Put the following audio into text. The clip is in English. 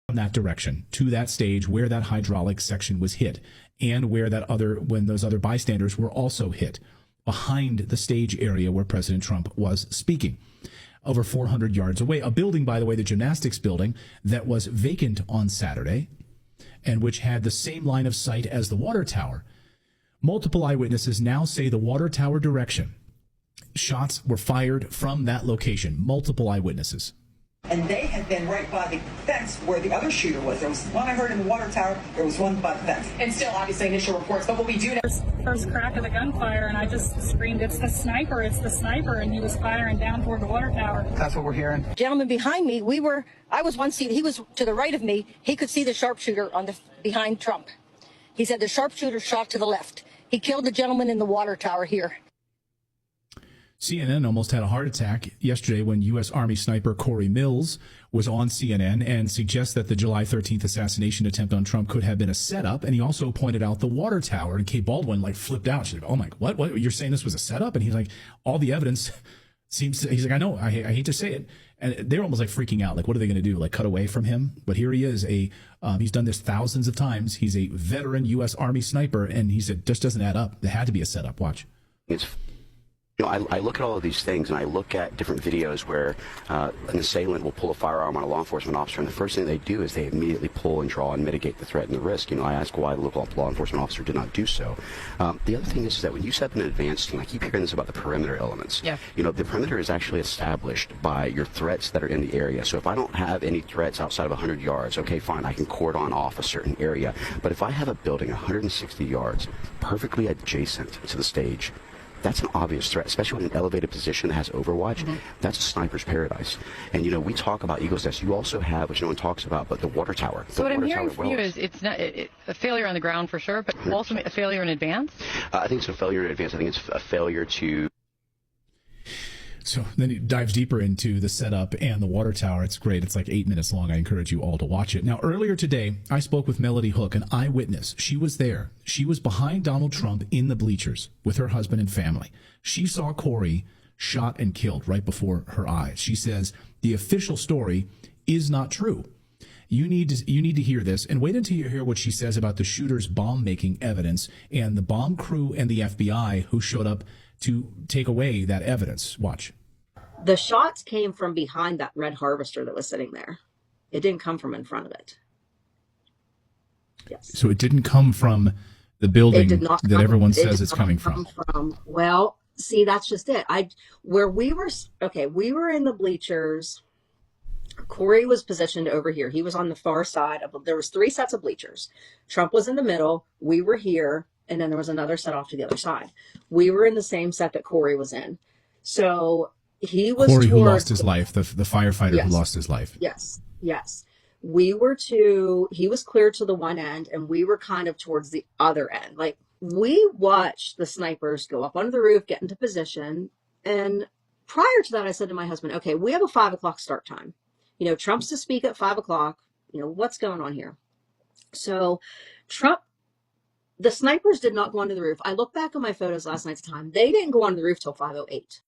from that direction to that stage where that hydraulic section was hit and where when those other bystanders were also hit behind the stage area where President Trump was speaking, over 400 yards away. A building, by the way, the gymnastics building, that was vacant on Saturday and which had the same line of sight as the water tower. Multiple eyewitnesses now say the water tower direction. Shots were fired from that location. Multiple eyewitnesses. And they had been right by the fence where the other shooter was. There was one I heard in the water tower. There was one by the fence. And still, obviously, initial reports. But what we do know... First crack of the gunfire, and I just screamed, it's the sniper, and he was firing down toward the water tower. That's what we're hearing. Gentleman behind me, I was one seat, he was to the right of me. He could see the sharpshooter behind Trump. He said the sharpshooter shot to the left. He killed the gentleman in the water tower here. CNN almost had a heart attack yesterday when U.S. Army sniper Corey Mills was on CNN and suggests that the July 13th assassination attempt on Trump could have been a setup. And he also pointed out the water tower, and Kate Baldwin flipped out. She's like, oh my, what? You're saying this was a setup? And he's like, all the evidence he's like, I know, I hate to say it. And they're almost freaking out. What are they going to do? Cut away from him? But here he is. He's done this thousands of times. He's a veteran U.S. Army sniper. And he said, just doesn't add up. There had to be a setup. Watch. I look at all of these things, and I look at different videos where an assailant will pull a firearm on a law enforcement officer, and the first thing they do is they immediately pull and draw and mitigate the threat and the risk. I ask why the local law enforcement officer did not do so. The other thing is that when you set up an advanced team, I keep hearing this about the perimeter elements. Yeah. The perimeter is actually established by your threats that are in the area. So if I don't have any threats outside of 100 yards, okay, fine, I can cordon off a certain area. But if I have a building 160 yards perfectly adjacent to the stage, that's an obvious threat, especially in an elevated position that has overwatch. Mm-hmm. That's a sniper's paradise. And, we talk about Eagle's Nest. You also have, which no one talks about, but the water tower. So what I'm hearing from you is it's not a failure on the ground for sure, but also a failure in advance? I think it's a failure in advance. I think it's a failure to... So then he dives deeper into the setup and the water tower. It's great. It's 8 minutes long. I encourage you all to watch it. Now, earlier today, I spoke with Melody Hook, an eyewitness. She was there. She was behind Donald Trump in the bleachers with her husband and family. She saw Corey shot and killed right before her eyes. She says the official story is not true. You need to hear this, and wait until you hear what she says about the shooter's bomb-making evidence and the bomb crew and the FBI who showed up to take away that evidence. Watch. The shots came from behind that red Harvester that was sitting there. It didn't come from in front of it. Yes. So it didn't come from the building that everyone says it's coming from. Well, see, that's just it. We were in the bleachers. Corey was positioned over here. He was on the far side there was 3 sets of bleachers. Trump was in the middle. We were here. And then there was another set off to the other side. We were in the same set that Corey was in. So he was Corey, who lost his life, the firefighter who lost his life. Yes. He was clear to the one end, and we were kind of towards the other end. We watched the snipers go up onto the roof, get into position. And prior to that, I said to my husband, okay, we have a 5 o'clock start time. Trump's to speak at 5 o'clock. What's going on here? So the snipers did not go onto the roof. I look back on my photos last night's time. They didn't go onto the roof till 5:08.